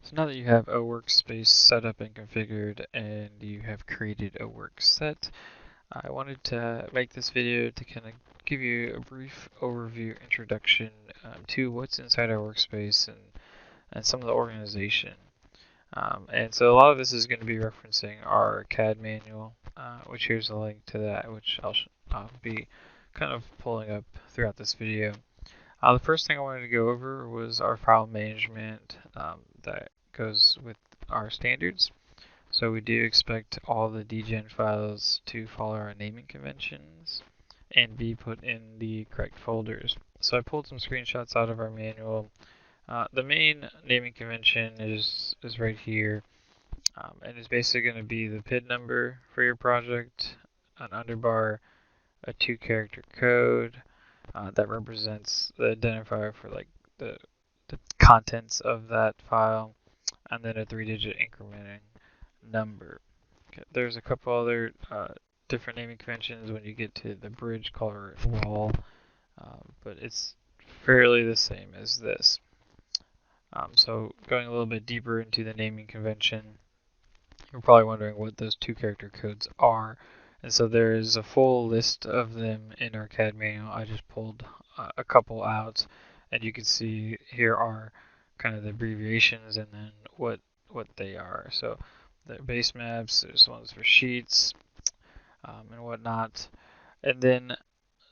So now that you have a workspace set up and configured and you have created a work set, I wanted to make this video to kind of give you a brief overview introduction to what's inside our workspace and some of the organization. And so a lot of this is going to be referencing our CAD manual, which here's a link to that, which I'll be kind of pulling up throughout this video. The first thing I wanted to go over was our file management that goes with our standards. So we do expect all the dgen files to follow our naming conventions and be put in the correct folders. So I pulled some screenshots out of our manual. The main naming convention is right here, and it's basically going to be the PID number for your project, an underbar, a 2-character code that represents the identifier for like the contents of that file, and then a 3-digit incrementing number. Okay, there's a couple other different naming conventions when you get to the bridge color wall, but it's fairly the same as this. So going a little bit deeper into the naming convention, you're probably wondering what those 2-character codes are. And so there is a full list of them in our CAD manual. I just pulled a couple out, and you can see here are kind of the abbreviations and then what they are. So the base maps, there's ones for sheets and whatnot. And then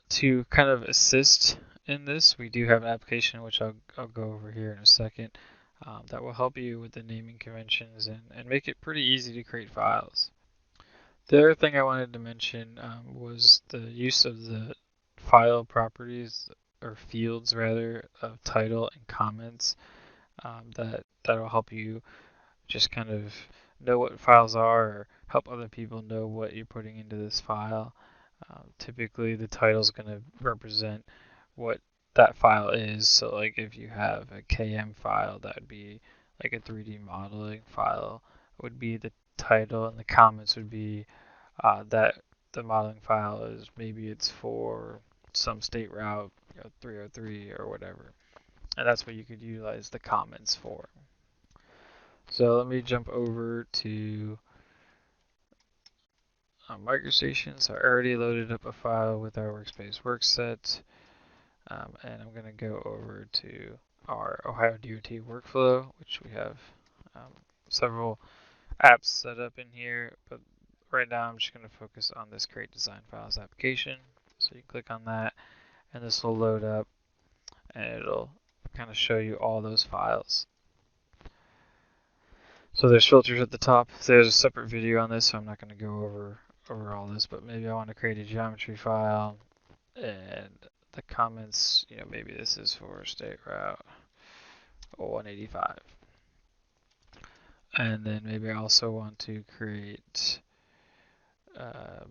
to kind of assist in this, we do have an application which I'll go over here in a second that will help you with the naming conventions and make it pretty easy to create files. The other thing I wanted to mention was the use of the file properties, or fields rather, of title and comments. That'll help you just kind of know what files are, or help other people know what you're putting into this file. Typically the title is going to represent what that file is. So like if you have a KM file, that would be like a 3D modeling file, would be the title, and the comments would be that the modeling file is, maybe it's for some state route, 303 or whatever. And that's what you could utilize the comments for. So let me jump over to MicroStation. So I already loaded up a file with our workspace workset, and I'm going to go over to our OHDOTCEv02 workflow, which we have several apps set up in here, but right now I'm just going to focus on this Create Design Files application. So you click on that, and this will load up, and it'll kind of show you all those files. So there's filters at the top. So there's a separate video on this, so I'm not going to go over all this, but maybe I want to create a geometry file, and the comments, maybe this is for state route 185. And then maybe I also want to create a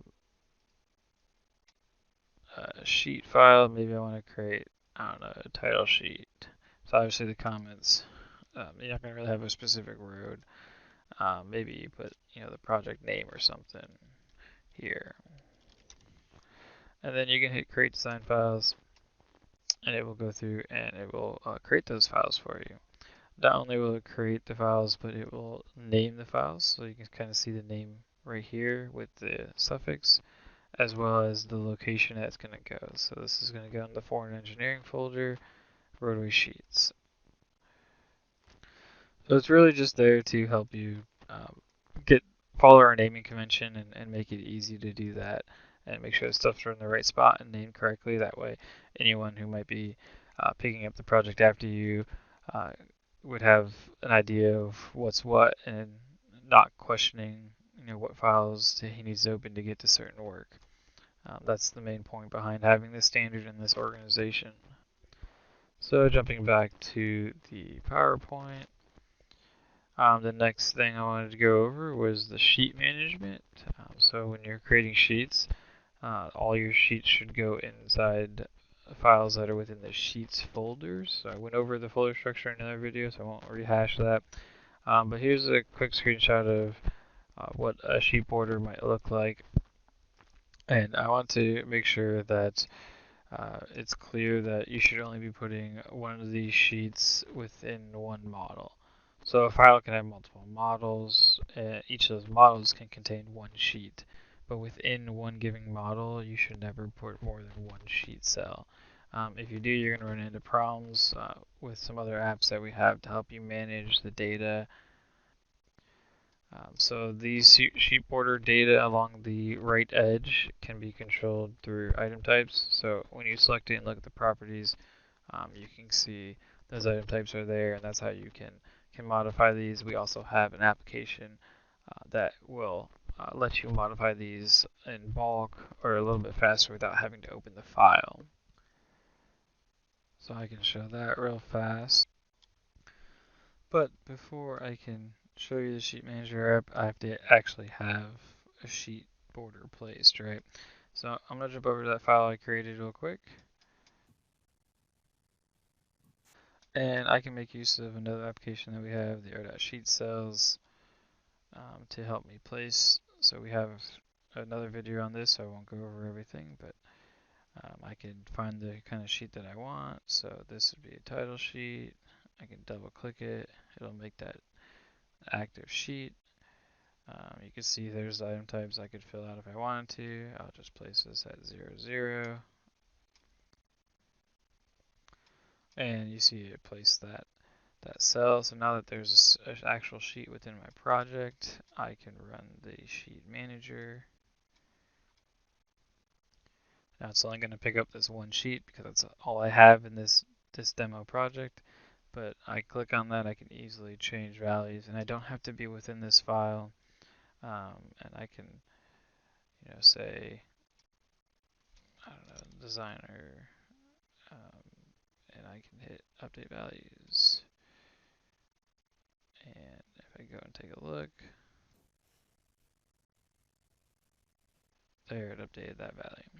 sheet file. Maybe I want to create, I don't know, a title sheet. So obviously the comments, you're not going to really have a specific road. Maybe you put, the project name or something here. And then you can hit Create Design Files, and it will go through and it will create those files for you. Not only will it create the files, but it will name the files. So you can kind of see the name right here with the suffix, as well as the location that it's going to go. So this is going to go in the Foreign Engineering folder, roadway sheets. So it's really just there to help you follow our naming convention and make it easy to do that, and make sure the stuff's in the right spot and named correctly. That way anyone who might be picking up the project after you would have an idea of what's what, and not questioning what files he needs to open to get to certain work. That's the main point behind having this standard in this organization. So jumping back to the PowerPoint, the next thing I wanted to go over was the sheet management. So when you're creating sheets, all your sheets should go inside files that are within the sheets folders. So I went over the folder structure in another video, so I won't rehash that. But here's a quick screenshot of what a sheet border might look like. And I want to make sure that it's clear that you should only be putting one of these sheets within one model. So a file can have multiple models. Each of those models can contain one sheet. But within one given model, you should never import more than one sheet cell. If you do, you're going to run into problems with some other apps that we have to help you manage the data. So these sheet border data along the right edge can be controlled through item types. So when you select it and look at the properties, you can see those item types are there, and that's how you can modify these. We also have an application that will let you modify these in bulk or a little bit faster without having to open the file. So I can show that real fast. But before I can show you the sheet manager app, I have to actually have a sheet border placed, right? So I'm going to jump over to that file I created real quick. And I can make use of another application that we have, the OHDOTCEv02 to help me place. So we have another video on this, so I won't go over everything, but I can find the kind of sheet that I want. So this would be a title sheet. I can double click it. It'll make that active sheet. You can see there's item types I could fill out if I wanted to. I'll just place this at 00. And you see it placed that cell. So now that there's an actual sheet within my project, I can run the sheet manager. Now it's only going to pick up this one sheet because that's all I have in this demo project. But I click on that, I can easily change values, and I don't have to be within this file. And I can, say, I don't know, designer, um, and I can hit update values. And if I go and take a look, there it updated that value.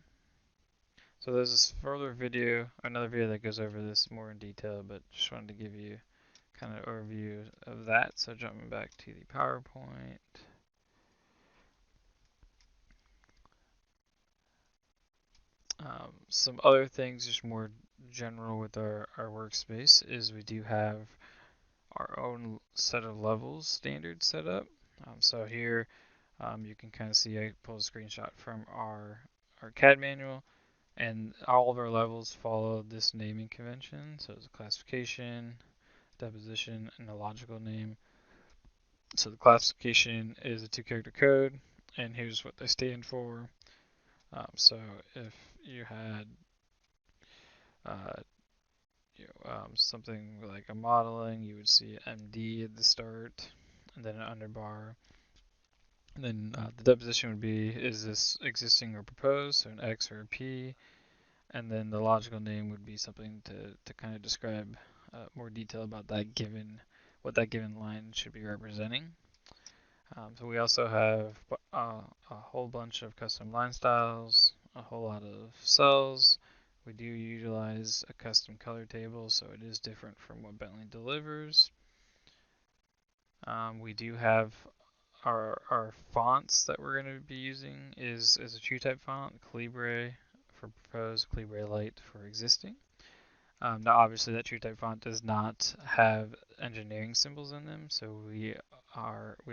So there's this further video, another video that goes over this more in detail, but just wanted to give you kind of overview of that. So jumping back to the PowerPoint. Some other things, just more general with our workspace, is we do have our own set of levels standard set up. So here you can kind of see I pulled a screenshot from our CAD manual, and all of our levels follow this naming convention. So it's a classification, deposition, and a logical name. So the classification is a 2-character code, and here's what they stand for. So if you had something like a modeling, you would see MD at the start, and then an underbar. And then the deposition would be, is this existing or proposed, so an X or a P. And then the logical name would be something to kind of describe more detail about that given, what that given line should be representing. So we also have a whole bunch of custom line styles, a whole lot of cells. We do utilize a custom color table, so it is different from what Bentley delivers. We do have our fonts that we're going to be using is a true type font, Calibre for proposed, Calibre Light for existing. Now, obviously, that true type font does not have engineering symbols in them, so we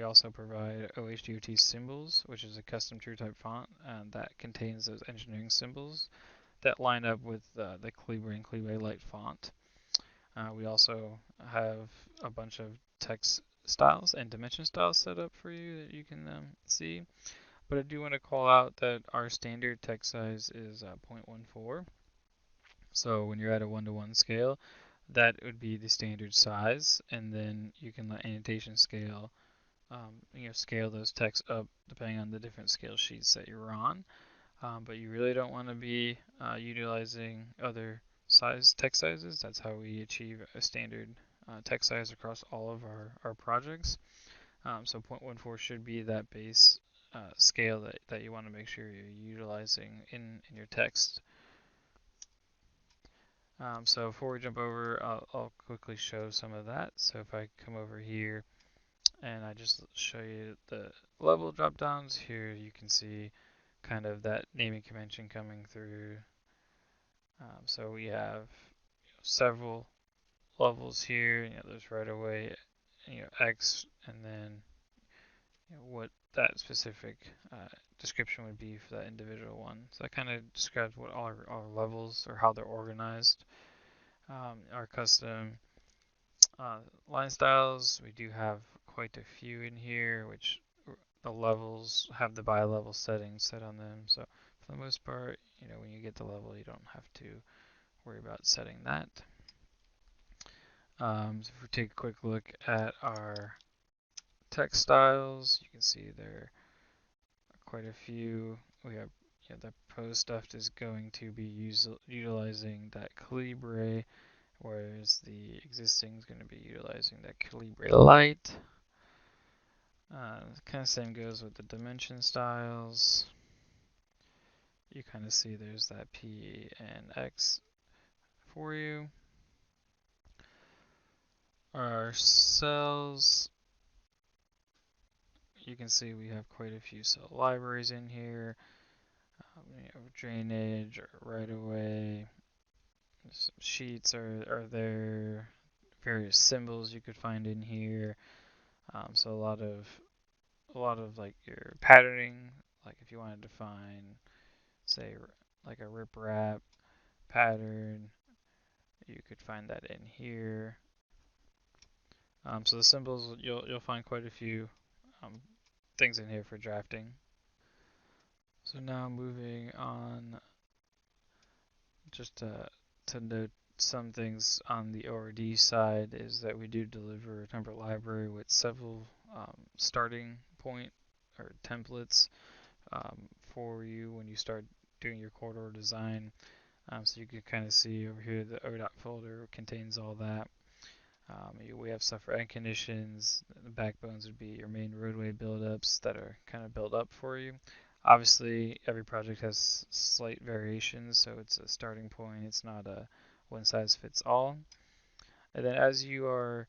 also provide OHDOT symbols, which is a custom true type font that contains those engineering symbols that line up with the Calibre and Calibre Light font. We also have a bunch of text styles and dimension styles set up for you that you can see. But I do want to call out that our standard text size is 0.14. So when you're at a 1-to-1 scale, that would be the standard size, and then you can let annotation scale, scale those texts up depending on the different scale sheets that you're on. But you really don't want to be utilizing other text sizes. That's how we achieve a standard text size across all of our projects. So 0.14 should be that base scale that you want to make sure you're utilizing in your text. So before we jump over, I'll quickly show some of that. So if I come over here and I just show you the level drop downs, here you can see kind of that naming convention coming through. So we have several levels here. There's right away X, and then what that specific description would be for that individual one. So that kind of describes what all our levels or how they're organized. Our custom line styles, we do have quite a few in here, which the levels have the bi-level settings set on them. So for the most part, when you get the level, you don't have to worry about setting that. So if we take a quick look at our text styles, you can see there are quite a few. We have the pose stuff is going to be utilizing that Calibre, whereas the existing is going to be utilizing that Calibre Light. Kind of same goes with the dimension styles. You kind of see there's that P and X for you. Our cells, you can see we have quite a few cell libraries in here. Drainage or right away. Some sheets are there. Various symbols you could find in here. So a lot of like your patterning, like if you wanted to find, say, like a riprap pattern, you could find that in here. So the symbols, you'll find quite a few things in here for drafting. So now moving on, just to note some things on the ORD side is that we do deliver a template library with several starting point or templates for you when you start doing your corridor design. So you can kind of see over here the ODOT folder contains all that. We have stuff for end conditions. The backbones would be your main roadway buildups that are kind of built up for you. Obviously, every project has slight variations, so it's a starting point. It's not a one size fits all. And then as you are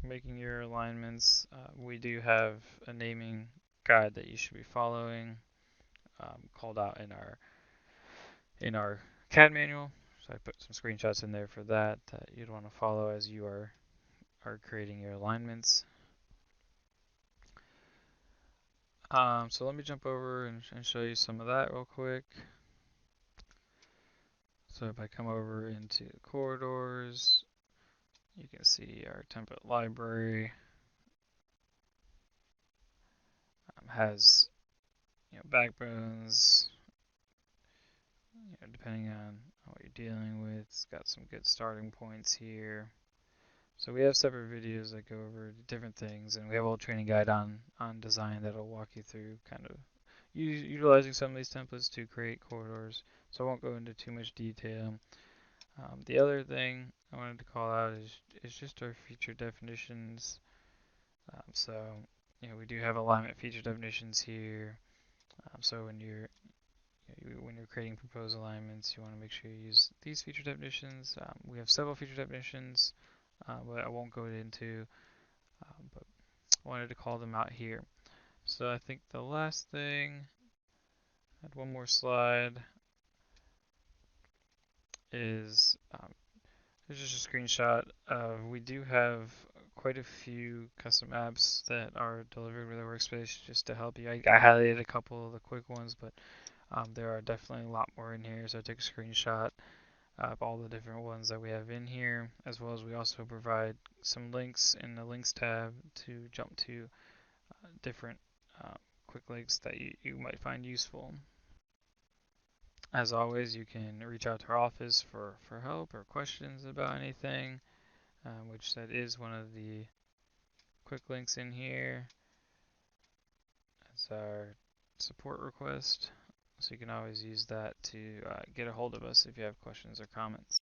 making your alignments, we do have a naming guide that you should be following, called out in our CAD manual. So I put some screenshots in there for that you'd want to follow as you are creating your alignments. So let me jump over and show you some of that real quick. So if I come over into corridors, you can see our template library has backbones, depending on what you're dealing with. It's got some good starting points here. So we have separate videos that go over different things, and we have a whole training guide on design that'll walk you through kind of utilizing some of these templates to create corridors. So I won't go into too much detail. The other thing I wanted to call out is just our feature definitions. So we do have alignment feature definitions here. So when you're creating proposed alignments, you want to make sure you use these feature definitions. We have several feature definitions, but I won't go into. But I wanted to call them out here. So I think the last thing, I had one more slide, is there's just a screenshot of, we do have quite a few custom apps that are delivered with our workspace just to help you. I highlighted a couple of the quick ones, but there are definitely a lot more in here. So I took a screenshot of all the different ones that we have in here, as well as we also provide some links in the links tab to jump to different quick links that you might find useful. As always, you can reach out to our office for help or questions about anything, which that is one of the quick links in here. That's our support request, so you can always use that to get a hold of us if you have questions or comments.